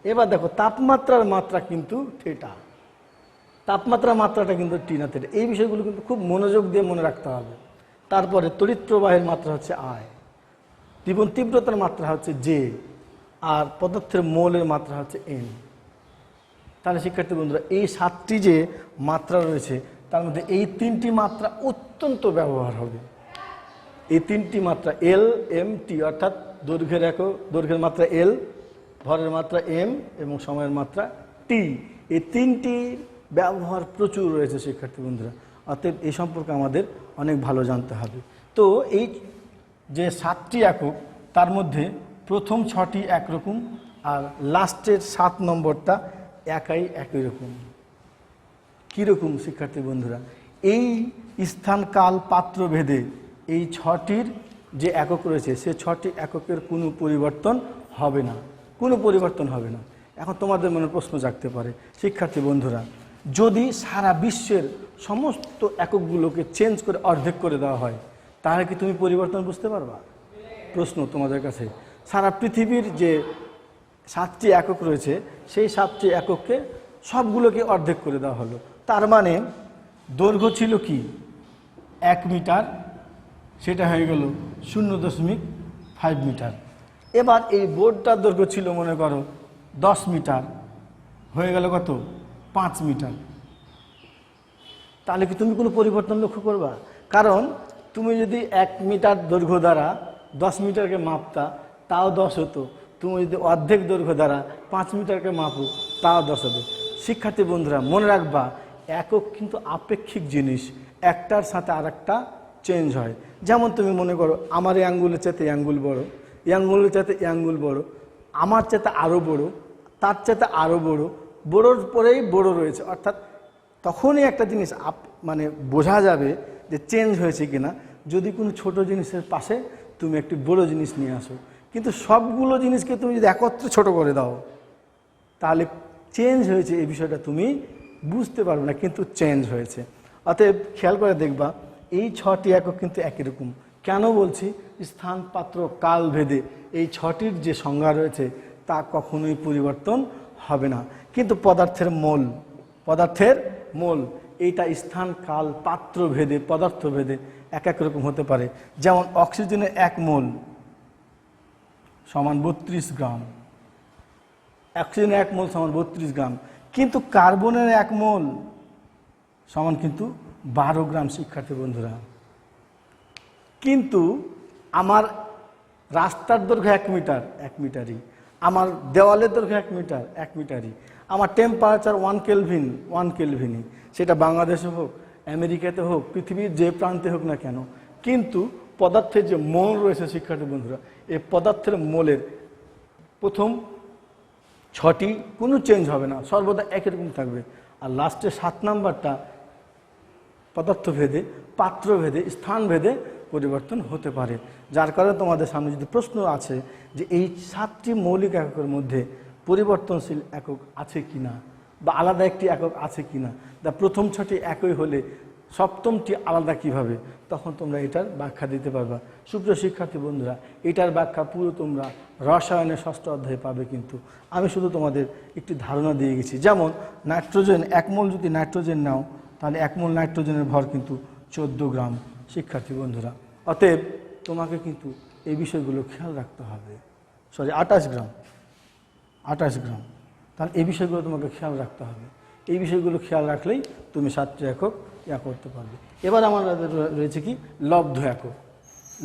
এবার দেখো তাপমাত্রার মাত্রা কিন্তু থিটা, তাপমাত্রার মাত্রাটা কিন্তু T না থিটা। এই বিষয়গুলো কিন্তু খুব মনোযোগ দিয়ে মনে রাখতে হবে। তারপরে তড়িৎ প্রবাহের মাত্রা হচ্ছে I, দীপন তীব্রতার মাত্রা হচ্ছে J, আর পদার্থের মোলের মাত্রা হচ্ছে N। তাহলে শিক্ষার্থী বন্ধুরা, এই 7টি যে মাত্রা রয়েছে তার মধ্যে এই 3টি মাত্রা অত্যন্ত ব্যবহার হবে। এই 3টি মাত্রা L, M, T, অর্থাৎ দৈর্ঘ্যের মাত্রা L, ভরের মাত্রা M এবং সময়ের মাত্রা T। এই 3টির ব্যবহার প্রচুর রয়েছে শিক্ষার্থী বন্ধুরা। অতএব এই সম্পর্কে আমাদের অনেক ভালো জানতে হবে। তো এই যে 7টি একক, তার মধ্যে প্রথম 6টি একরকম, আর লাস্টের 7 নম্বরটা একই রকম। কীরকম শিক্ষার্থী বন্ধুরা? এই স্থান কাল পাত্র ভেদে এই 6টির যে একক রয়েছে, সে 6টি এককের কোনো পরিবর্তন হবে না, কোনো পরিবর্তন হবে না। এখন তোমাদের মনে প্রশ্ন জাগতে পারে, শিক্ষার্থী বন্ধুরা, যদি সারা বিশ্বের সমস্ত এককগুলোকে চেঞ্জ করে অর্ধেক করে দেওয়া হয়, তাহলে কি তুমি পরিবর্তন বুঝতে পারবা? প্রশ্ন তোমাদের কাছে। সারা পৃথিবীর যে 7টি একক রয়েছে, সেই 7টি একককে সবগুলোকে অর্ধেক করে দেওয়া হলো। তার মানে দৈর্ঘ্য ছিল কি 1 মিটার, সেটা হয়ে গেল 0.5 মিটার। এবার এই বোর্ডটার দৈর্ঘ্য ছিল মনে করো 10 মিটার, হয়ে গেল কত? 5 মিটার। তাহলে কি তুমি কোনো পরিবর্তন লক্ষ্য করবা? কারণ তুমি যদি 1 মিটার দৈর্ঘ্য দ্বারা 10 মিটারকে মাপতা, তাও 10 হতো। তুমি যদি অর্ধেক দৈর্ঘ্য দ্বারা 5 মিটারকে মাপো, তাও 10 হবে। শিক্ষার্থী বন্ধুরা, মনে রাখবা, একক কিন্তু আপেক্ষিক জিনিস, একটার সাথে আরেকটা চেঞ্জ হয়। যেমন তুমি মনে করো, আমার এই আঙ্গুলের চাইতে এই আঙ্গুল বড়, এই আঙ্গুলের চাইতে এই আঙ্গুল বড়, আমার চাইতে আরও বড়, তার চাইতে আরও বড়, বড়োর পরেই বড় রয়েছে। অর্থাৎ তখনই একটা জিনিস মানে বোঝা যাবে যে চেঞ্জ হয়েছে কিনা, যদি কোনো ছোট জিনিসের পাশে তুমি একটি বড় জিনিস নিয়ে আসো। কিন্তু সবগুলো জিনিসকে তুমি যদি একত্রে ছোট করে দাও, তাহলে চেঞ্জ হয়েছে এই বিষয়টা তুমি বুঝতে পারবে না, কিন্তু চেঞ্জ হয়েছে। অতএব খেয়াল করে দেখবা, এই 6টি একক কিন্তু একই রকম। কেন বলছি? স্থান, পাত্র, কাল ভেদে এই 6টির যে সংজ্ঞা রয়েছে তা কখনোই পরিবর্তন হবে না। কিন্তু পদার্থের মোল এইটা স্থান, কাল, পাত্র ভেদে, পদার্থ ভেদে এক রকম হতে পারে। যেমন অক্সিজেনের 1 মোল সমান 32 গ্রাম, অক্সিজেনের 1 মোল সমান 32 গ্রাম, কিন্তু কার্বনের 1 মোল সমান কিন্তু 12 গ্রাম। শিক্ষার্থী বন্ধুরা, কিন্তু আমার রাস্তার দৈর্ঘ্য 1 মিটার, 1 মিটারই। আমার দেওয়ালের দৈর্ঘ্য 1 মিটার, 1 মিটারই। আমার টেম্পারেচার 1 কেলভিন, 1 কেলভিনই। সেটা বাংলাদেশে হোক, আমেরিকাতে হোক, পৃথিবীর যে প্রান্তে হোক না কেন। কিন্তু পদার্থের যে মোল রয়েছে শিক্ষার্থী বন্ধুরা, এই পদার্থের মোলের প্রথম 6টি কোনো চেঞ্জ হবে না, সর্বদা একই রকম থাকবে। আর লাস্টে 7 নাম্বারটা পদার্থভেদে, পাত্রভেদে, স্থানভেদে পরিবর্তন হতে পারে। যার কারণে তোমাদের সামনে যদি প্রশ্ন আছে যে এই 7টি মৌলিক এককের মধ্যে পরিবর্তনশীল একক আছে কিনা বা আলাদা একটি একক আছে কিনা, প্রথম 6টি একই হলে সপ্তমটি আলাদা কিভাবে, তখন তোমরা এটার ব্যাখ্যা দিতে পারবা। সুপ্রিয় শিক্ষার্থী বন্ধুরা, এটার ব্যাখ্যা পুরো তোমরা রসায়নের 6ষ্ঠ অধ্যায়ে পাবে। কিন্তু আমি শুধু তোমাদের একটি ধারণা দিয়ে গেছি। যেমন নাইট্রোজেন, 1 মোল যদি নাইট্রোজেন নাও, তাহলে 1 মোল নাইট্রোজেনের ভর কিন্তু 14 গ্রাম শিক্ষার্থী বন্ধুরা। অতএব তোমাকে কিন্তু এই বিষয়গুলো খেয়াল রাখতে হবে। 28 গ্রাম, 28 গ্রাম। তাহলে এই বিষয়গুলো তোমাকে খেয়াল রাখতে হবে। এই বিষয়গুলো খেয়াল রাখলেই তুমি 7টি একক করতে পারবে। এবার আমাদের রয়েছে কি লব্ধ একক।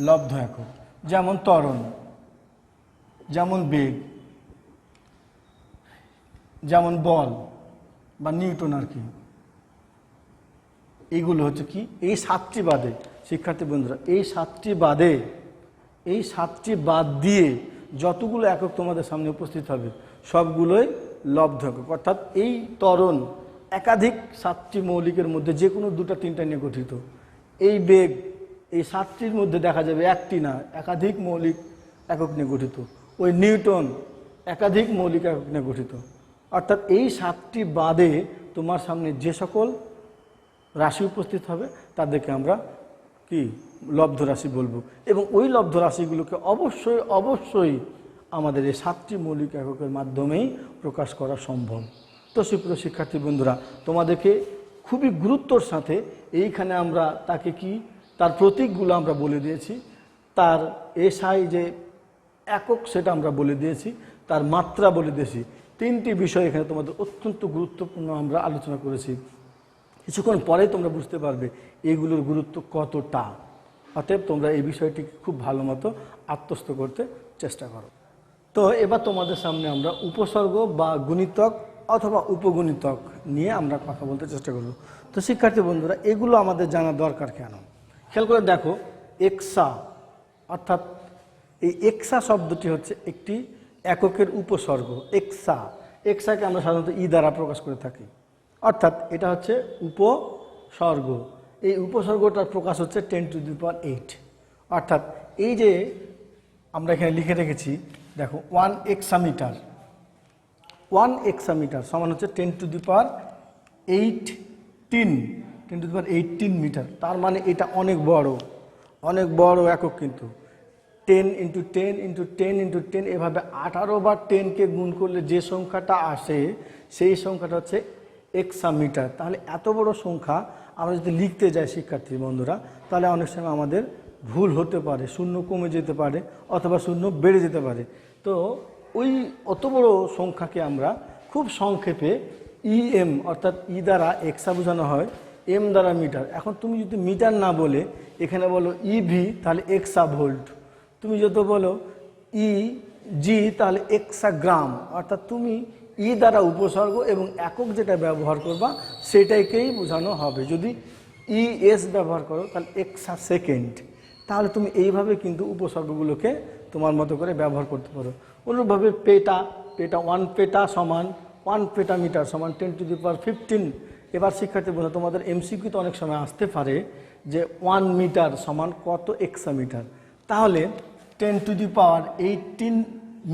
লব্ধ একক যেমন ত্বরণ, যেমন বেগ, যেমন বল বা নিউটন আর কি, এইগুলো হচ্ছে কি এই 7টি বাদে শিক্ষার্থী বন্ধুরা, এই 7টি বাদে, এই 7টি বাদ দিয়ে যতগুলো একক তোমাদের সামনে উপস্থিত হবে সবগুলোই লব্ধ একক। অর্থাৎ এই ত্বরণ একাধিক 7টি মৌলিকের মধ্যে যে কোনো 2টা 3টা নিয়ে গঠিত। এই বেগ এই 7টির মধ্যে দেখা যাবে একটি না, একাধিক মৌলিক একক নিয়ে গঠিত। ওই নিউটন একাধিক মৌলিক একক নিয়ে গঠিত। অর্থাৎ এই 7টি বাদে তোমার সামনে যে সকল রাশি উপস্থিত হবে তাদেরকে আমরা কি লব্ধ রাশি বলবো। এবং ওই লব্ধ রাশিগুলোকে অবশ্যই অবশ্যই আমাদের এই 7টি মৌলিক এককের মাধ্যমেই প্রকাশ করা সম্ভব। তো সুপ্রিয় শিক্ষার্থী বন্ধুরা, তোমাদেরকে খুবই গুরুত্বর সাথে এইখানে আমরা তাকে কি তার প্রতীকগুলো আমরা বলে দিয়েছি, তার এসআই যে একক সেটা আমরা বলে দিয়েছি, তার মাত্রা বলে দিয়েছি। 3টি বিষয় এখানে তোমাদের অত্যন্ত গুরুত্বপূর্ণ আমরা আলোচনা করেছি। কিছুক্ষণ পরে তোমরা বুঝতে পারবে এগুলোর গুরুত্ব কতটা। অতএব তোমরা এই বিষয়টি খুব ভালো মতো আত্মস্থ করতে চেষ্টা করো। তো এবার তোমাদের সামনে আমরা উপসর্গ বা গুণিতক অথবা উপগুণিতক নিয়ে আমরা কথা বলতে চেষ্টা করব। তো শিক্ষার্থী বন্ধুরা, এগুলো আমাদের জানা দরকার কেন? খেয়াল করে দেখো, এক্সা অর্থাৎ এই এক্সা শব্দটি হচ্ছে একটি এককের উপসর্গ। এক্সা, এক্সাকে আমরা সাধারণত ই দ্বারা প্রকাশ করে থাকি। অর্থাৎ এটা হচ্ছে উপসর্গ। এই উপসর্গটার প্রকাশ হচ্ছে 10⁸। অর্থাৎ এই যে আমরা এখানে লিখে রেখেছি, দেখো 1 এক্সামিটার, 1 এক্সামিটার সমান হচ্ছে 10⁸ মিটার। তার মানে এটা অনেক বড় একক। কিন্তু 10 × 10 × 10 × 10 এভাবে 18 বার 10কে গুণ করলে যে সংখ্যাটা আসে সেই সংখ্যাটা হচ্ছে এক্সামিটার। তাহলে এত বড় সংখ্যা আমরা যদি লিখতে যাই শিক্ষার্থী বন্ধুরা, তাহলে অনেক সময় আমাদের ভুল হতে পারে, শূন্য কমে যেতে পারে অথবা শূন্য বেড়ে যেতে পারে। তো ওই অত বড় সংখ্যাকে আমরা খুব সংক্ষেপে ইএম অর্থাৎ ই দ্বারা এক্সা বোঝানো হয়, এম দ্বারা মিটার। এখন তুমি যদি মিটার না বলে এখানে বলো ইভি, তাহলে এক্সা ভোল্ট। তুমি যদি বলো জি, তাহলে এক্সা গ্রাম। অর্থাৎ তুমি ই দ্বারা উপসর্গ এবং একক যেটা ব্যবহার করবা সেটাকেই বোঝানো হবে। যদি ইএস ব্যবহার করো তাহলে এক্সা সেকেন্ড। তাহলে তুমি এইভাবে কিন্তু উপসর্গগুলোকে তোমার মতো করে ব্যবহার করতে পারো। অনুরূপভাবে পেটা, 1 পেটা সমান 1 পেটামিটার সমান 10⁵। এবার শিক্ষার্থী বন্ধু, তোমাদের এমসিকিউতে অনেক সময় আসতে পারে যে 1 মিটার সমান কত এক্সামিটার। তাহলে 10⁸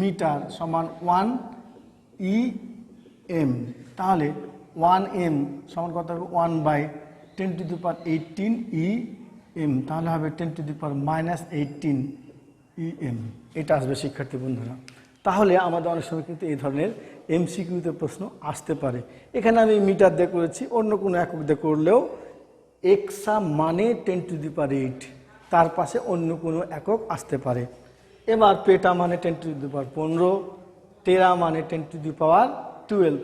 মিটার সমান 1 EM। তাহলে 1M সমান কত হবে 1/10⁸ EM। তাহলে হবে 10⁻⁻18 EM। এটা আসবে শিক্ষার্থী বন্ধুরা। তাহলে আমাদের অনেক সময় কিন্তু এই ধরনের এমসিকিউতে প্রশ্ন আসতে পারে। এখানে আমি মিটার দিয়ে করেছি, অন্য কোনো একক দিয়ে করলেও এক্সা মানে 10⁸, তার পাশে অন্য কোনো একক আসতে পারে। এবার পেটা মানে 10⁻15, টেরা মানে 10⁻12।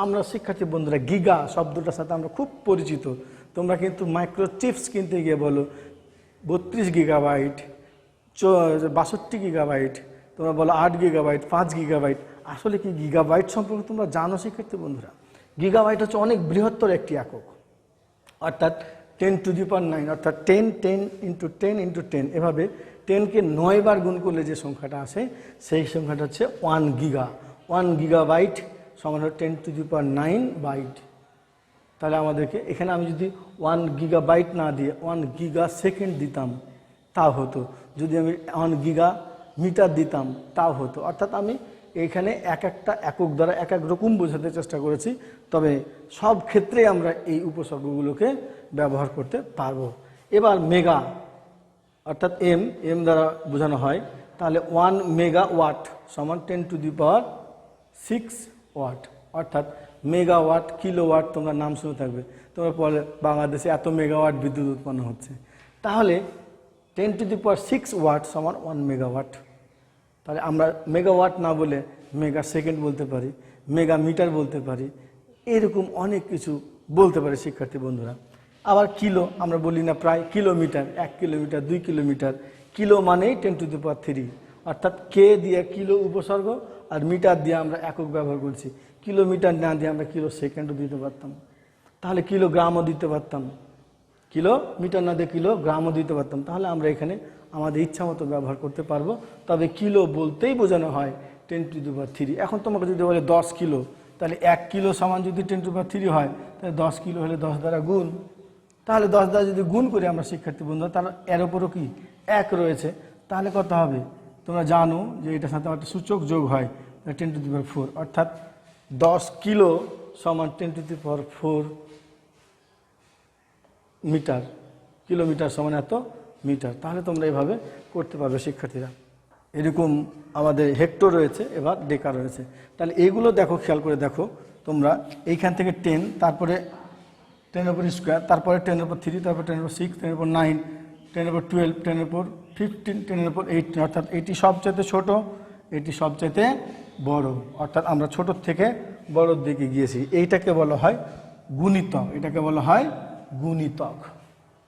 আমরা শিক্ষার্থী বন্ধুরা গিগা শব্দটার সাথে আমরা খুব পরিচিত। তোমরা কিন্তু মাইক্রোচিপস কিনতে গিয়ে বলো 32 গিগাবাইট, 62 গিগাবাইট, তোমরা বলো 8 গিগাবাইট, 5 গিগাবাইট। আসলে কি গিগাবাইট সম্পর্কে তোমরা জানো শিক্ষার্থী বন্ধুরা? গিগাবাইট হচ্ছে অনেক বৃহত্তর একটি একক, অর্থাৎ 10⁹, অর্থাৎ 10 10 ইন্টু 10 ইন্টু 10, এভাবে 10কে 9 বার গুণ করলে যে সংখ্যাটা আসে সেই সংখ্যাটা হচ্ছে 1 গিগা। 1 গিগাবাইট সমান হলো 10⁹ বাইট। তাহলে আমাদেরকে এখানে আমি যদি 1 গিগাবাইট না দিয়ে 1 গিগা সেকেন্ড দিতাম তাও হতো, যদি আমি 1 গিগা মিটার দিতাম তাও হতো। অর্থাৎ আমি এখানে এক একটা একক দ্বারা এক এক রকম বোঝাতে চেষ্টা করেছি, তবে সব ক্ষেত্রে আমরা এই উপসর্গগুলোকে ব্যবহার করতে পারবো। এবার মেগা, অর্থাৎ এম দ্বারা বোঝানো হয়, তাহলে 1 মেগাওয়াট সমান 10⁶ ওয়াট, অর্থাৎ মেগাওয়াট, কিলোওয়াট তোমরা নাম শুনে থাকবে, তোমরা পরে বাংলাদেশে এত মেগাওয়াট বিদ্যুৎ উৎপন্ন হচ্ছে, তাহলে 10⁶ ওয়াট সমান 1 মেগাওয়াট। তাহলে আমরা মেগাওয়াট না বলে মেগা সেকেন্ড বলতে পারি, মেগা মিটার বলতে পারি, এরকম অনেক কিছু বলতে পারি শিক্ষার্থী বন্ধুরা। আবার কিলো আমরা বলি না প্রায়, কিলোমিটার, 1 কিলোমিটার, 2 কিলোমিটার। কিলো মানেই 10⁻3, অর্থাৎ কে দিয়ে কিলো উপসর্গ আর মিটার দিয়ে আমরা একক ব্যবহার করছি। কিলোমিটার না দিয়ে আমরা কিলো সেকেন্ডও দিতে পারতাম, তাহলে কিলোগ্রামও দিতে পারতাম, কিলোমিটার না দিয়ে কিলোগ্রামও দিতে পারতাম। তাহলে আমরা এখানে আমাদের ইচ্ছা মতো ব্যবহার করতে পারবো, তবে কিলো বলতেই বোঝানো হয় 10⁻3। এখন তোমাকে যদি বলে 10 কিলো, তাহলে 1 কিলো সমান যদি 10⁻3 হয়, তাহলে 10 কিলো হলে 10 দ্বারা গুণ, তাহলে 10 দ্বারা যদি গুণ করি আমরা শিক্ষার্থী বন্ধু, তার এর উপরও কি 1 রয়েছে, তাহলে কত হবে? তোমরা জানো যে এটার সাথে একটা সূচক যোগ হয় 10⁻4, অর্থাৎ 10 কিলো সমান 10⁻4 মিটার, কিলোমিটার সমান এত মিটার। তাহলে তোমরা এভাবে করতে পারবে শিক্ষার্থীরা। এরকম আমাদের হেক্টর রয়েছে, এবার ডেকা রয়েছে। তাহলে এইগুলো দেখো, খেয়াল করে দেখো তোমরা, এইখান থেকে 10, তারপরে 10⁻², তারপরে 10⁻3, তারপর 10⁻6, 10⁻9, 10⁻12, 10⁻15, 10⁻18, অর্থাৎ এটি সবচেয়ে ছোট, এটি সবচেয়ে বড়, অর্থাৎ আমরা ছোট থেকে বড়র দিকে গিয়েছি। এইটাকে বলা হয় গুণিতক, এটাকে বলা হয় গুণিতক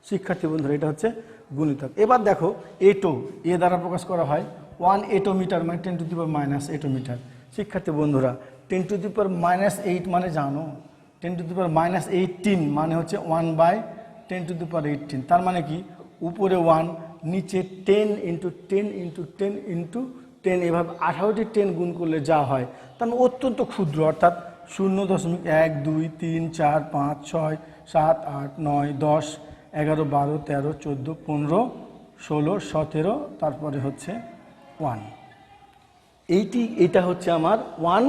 শিক্ষার্থী বন্ধুরা, এটা হচ্ছে গুণিতক। এবার দেখো এটো, এ দ্বারা প্রকাশ করা হয় 1 এটোমিটার মানে 10⁻⁻8 মিটার। শিক্ষার্থী বন্ধুরা 10⁻⁻8 মানে জানো, 10⁻⁻18 মানে হচ্ছে 1/10⁻18। তার মানে কি, উপরে 1, নিচে 10 ইন্টু 10 ইন্টু 10 ইন্টু 10, এভাবে 18টি 10 গুণ করলে যা হয় তার মানে অত্যন্ত ক্ষুদ্র, অর্থাৎ 0.1 2 3 4 5 6 7 8 9 10 11 12 13 14 15 16 17, তারপরে হচ্ছে 1। এইটা হচ্ছে আমার 1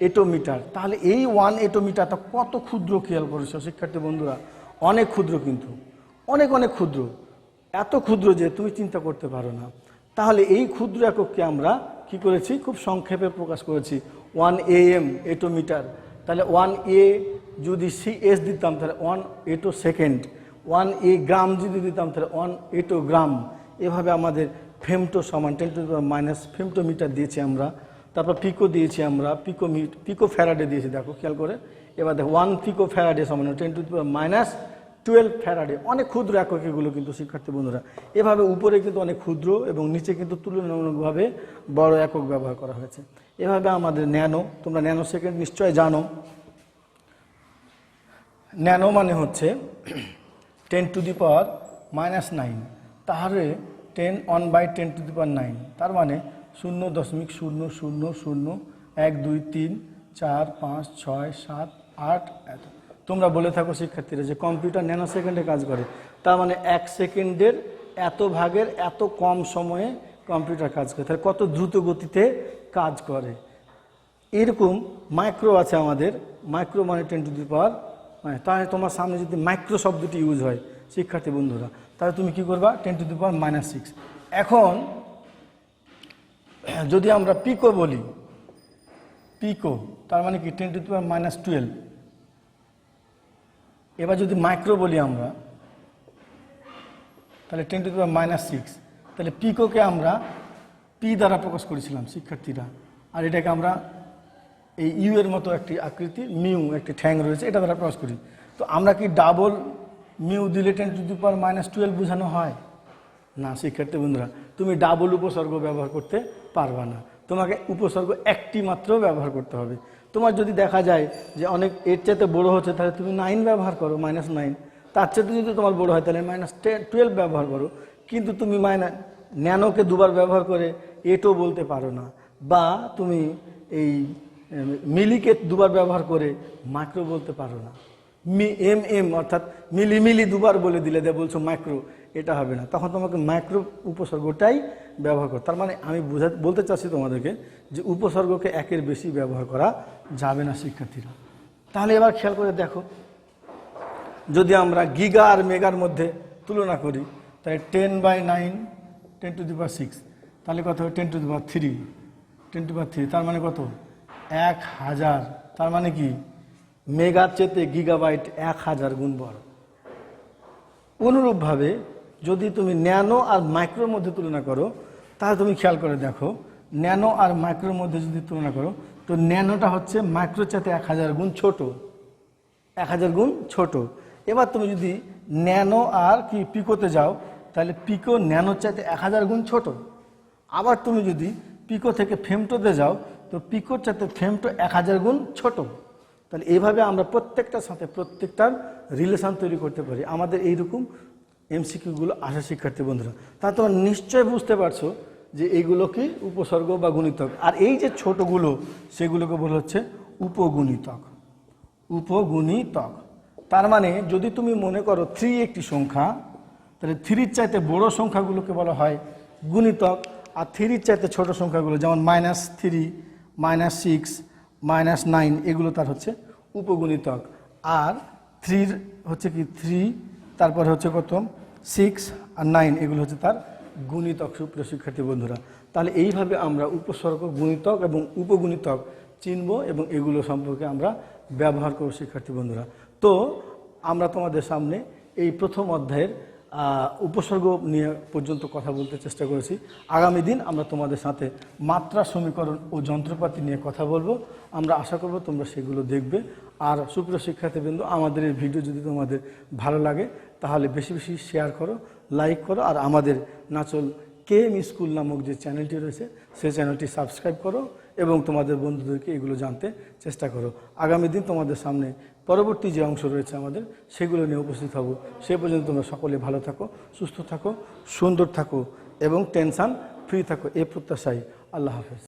এটোমিটার। তাহলে এই 1 এটোমিটারটা কত ক্ষুদ্র, খেয়াল করেছো শিক্ষার্থী বন্ধুরা? অনেক ক্ষুদ্র, কিন্তু অনেক অনেক ক্ষুদ্র, এত ক্ষুদ্র যে তুমি চিন্তা করতে পারো না। তাহলে এই ক্ষুদ্র এককে আমরা কি করেছি, খুব সংক্ষেপে প্রকাশ করেছি 1 AM এটোমিটার। তাহলে 1 A যদি CS দিতাম তাহলে 1 এটো সেকেন্ড, 1 A গ্রাম যদি দিতাম তাহলে 1 এটো গ্রাম। এভাবে আমাদের ফেমটো সমান 10⁻⁻, ফেমটোমিটার দিয়েছি আমরা, তারপর পিকো দিয়েছি আমরা, পিকো ফ্যারাডে দিয়েছি, দেখো খেয়াল করে। এবার দেখো 1 পিকো ফ্যারাডে সমান 10⁻12 ফ্যারাডে। অনেক ক্ষুদ্র একক এগুলো কিন্তু শিক্ষার্থী বন্ধুরা। এভাবে উপরে কিন্তু অনেক ক্ষুদ্র এবং নিচে কিন্তু তুলনামূলকভাবে বড় একক ব্যবহার করা হয়েছে। এভাবে আমাদের ন্যানো, তোমরা ন্যানো সেকেন্ড নিশ্চয় জানো। ন্যানো মানে হচ্ছে 10⁻⁹, তাহলে 1/10⁻9, তার মানে 0.000 1 2 3 4 5 6 7 8 এত। তোমরা বলে থাকো শিক্ষার্থীরা যে কম্পিউটার ন্যানো সেকেন্ডে কাজ করে, তার মানে 1 সেকেন্ডের এত ভাগের এত কম সময়ে কম্পিউটার কাজ করে, তাহলে কত দ্রুত গতিতে কাজ করে। এরকম মাইক্রো আছে আমাদের, মাইক্রো মানে 10⁻, তাহলে তোমার সামনে যদি মাইক্রো শব্দটি ইউজ হয় শিক্ষার্থী বন্ধুরা, তাহলে তুমি কি করবা, 10⁻⁻6। এখন যদি আমরা পিকো বলি, পিকো তার মানে কি 10⁻⁻12। এবার যদি মাইক্রো বলি আমরা, তাহলে 10⁻⁻6। তাহলে পিকোকে আমরা পি দ্বারা প্রকাশ করেছিলাম শিক্ষার্থীরা, আর এটাকে আমরা এই ইউ এর মতো একটি আকৃতি, মিউ একটি ঠ্যাং রয়েছে, এটা দ্বারা প্রকাশ করি। তো আমরা কি ডাবল মিউ দিলে 10⁻⁻12 বোঝানো হয়? না শিক্ষার্থী বন্ধুরা, তুমি ডাবল উপসর্গ ব্যবহার করতে পারবা না, তোমাকে উপসর্গ একটি মাত্র ব্যবহার করতে হবে। তোমার যদি দেখা যায় যে অনেক এর চাইতে বড় হচ্ছে, তাহলে তুমি 9 ব্যবহার করো, -9। তার চাইতে যদি তোমার বড় হয় তাহলে -12 ব্যবহার করো। কিন্তু তুমি ন্যানোকে দুবার ব্যবহার করে এটও বলতে পারো না, বা তুমি এই মিলিকে দুবার ব্যবহার করে মাইক্রো বলতে পারো না। অর্থাৎ মিলি দুবার বলে দিলে বলছো মাইক্রো, এটা হবে না। তখন তোমাকে মাইক্রো উপসর্গটাই ব্যবহার করো। তার মানে আমি বলতে চাচ্ছি তোমাদেরকে যে উপসর্গকে একের বেশি ব্যবহার করা যাবে না শিক্ষার্থীরা। তাহলে এবার খেয়াল করে দেখো, যদি আমরা গিগা আর মেগার মধ্যে তুলনা করি, তাহলে 10/9 10⁶, তাহলে কত হবে 10⁻3 10⁻3, তার মানে কত 1000। তার মানে কি মেগার চেয়ে গিগাবাইট 1000 গুণ বড়। অনুরূপভাবে যদি তুমি ন্যানো আর মাইক্রোর মধ্যে তুলনা করো, তাহলে তুমি খেয়াল করে দেখো, ন্যানো আর মাইক্রোর মধ্যে যদি তুলনা করো, তো ন্যানোটা হচ্ছে মাইক্রোর চাইতে 1000 গুণ ছোট, 1000 গুণ ছোট। এবার তুমি যদি ন্যানো আর পিকোতে যাও, তাহলে পিকো ন্যানোর চাইতে 1000 গুণ ছোট। আবার তুমি যদি পিকো থেকে ফেমটোতে যাও, তো পিকোর চাইতে ফেমটো 1000 গুণ ছোট। তাহলে এইভাবে আমরা প্রত্যেকটার সাথে প্রত্যেকটার রিলেশন তৈরি করতে পারি। আমাদের এইরকম এমসিকিউগুলো আসে শিক্ষার্থী বন্ধুরা। তা তোমরা নিশ্চয় বুঝতে পারছো যে এইগুলো কি উপসর্গ বা গুণিতক, আর এই যে ছোটগুলো সেগুলোকে বলা হচ্ছে উপগুণিতক। উপগুণিতক তার মানে যদি তুমি মনে করো 3 একটি সংখ্যা, তাহলে 3-র চাইতে বড় সংখ্যাগুলোকে বলা হয় গুণিতক, আর 3-র চাইতে ছোট সংখ্যাগুলো যেমন -3 -6 -9 এগুলো তার হচ্ছে উপগুণিতক। আর 3 হচ্ছে কি 3, তারপরে হচ্ছে কত 6 আর 9 এগুলো হচ্ছে তার গুণিতক। সুপ্রিয় শিক্ষার্থী বন্ধুরা, তাহলে এইভাবে আমরা উপসর্গ, গুণিতক এবং উপগুণিতক চিনব এবং এগুলো সম্পর্কে আমরা ব্যবহার করব শিক্ষার্থী বন্ধুরা। তো আমরা তোমাদের সামনে এই প্রথম অধ্যায়ের উপসর্গ নিয়ে পর্যন্ত কথা বলতে চেষ্টা করেছি। আগামী দিন আমরা তোমাদের সাথে মাত্রা, সমীকরণ ও যন্ত্রপাতি নিয়ে কথা বলবো। আমরা আশা করব তোমরা সেগুলো দেখবে। আর সুপ্রিয় শিক্ষার্থীবৃন্দ, আমাদের এই ভিডিও যদি তোমাদের ভালো লাগে তাহলে বেশি বেশি শেয়ার করো, লাইক করো, আর আমাদের নাচল কেএম স্কুল নামক যে চ্যানেলটি রয়েছে সেই চ্যানেলটি সাবস্ক্রাইব করো এবং তোমাদের বন্ধুদেরকে এগুলো জানতে চেষ্টা করো। আগামী দিন তোমাদের সামনে পরবর্তী যে অংশ রয়েছে আমাদের সেগুলো নিয়ে উপস্থিত হব। সে পর্যন্ত তোমরা সকলে ভালো থাকো, সুস্থ থাকো, সুন্দর থাকো এবং টেনশন ফ্রি থাকো, এই প্রত্যাশায়। আল্লাহ হাফেজ।